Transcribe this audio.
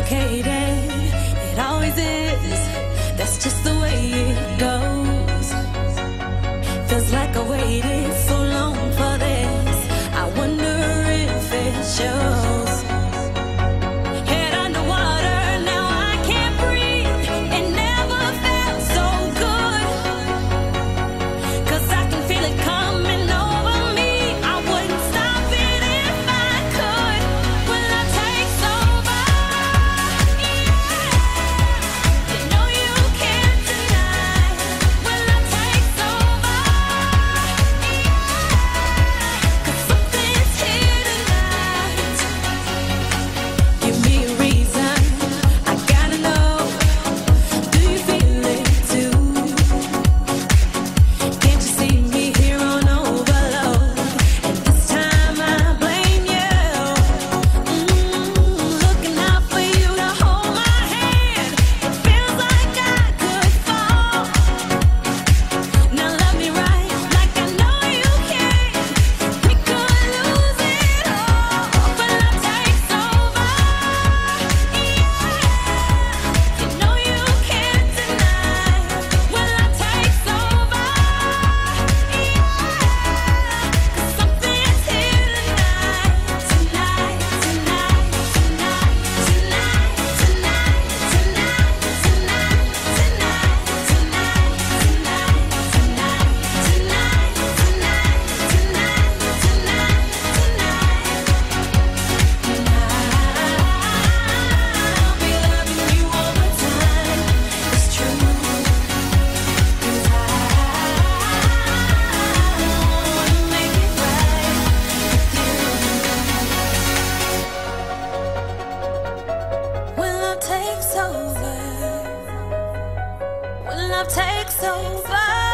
complicated. It always is. That's just the way it goes. Feels like I waited so long for this. I wonder if it shows. Head underwater, now I can't breathe. It never felt so good. 'Cause I can feel it coming over me. I wouldn't stop it if I could. Will love takes over? Yeah. You know you can't deny. Will love takes over? Yeah. 'Cause something's here tonight. Give me a reason. I gotta know. Do you feel it too? Can't you see me here on overload? And this time I blame you. Looking out for you to hold my hand. It feels like I could fall. Now love me right, like I know you can. We could lose it all, but love takes over. Yeah, you know you can't deny. Well, love takes over. Yeah, 'cause something's here tonight, tonight, tonight, tonight, tonight, tonight, tonight, tonight, tonight, tonight, when love takes over, when love takes over.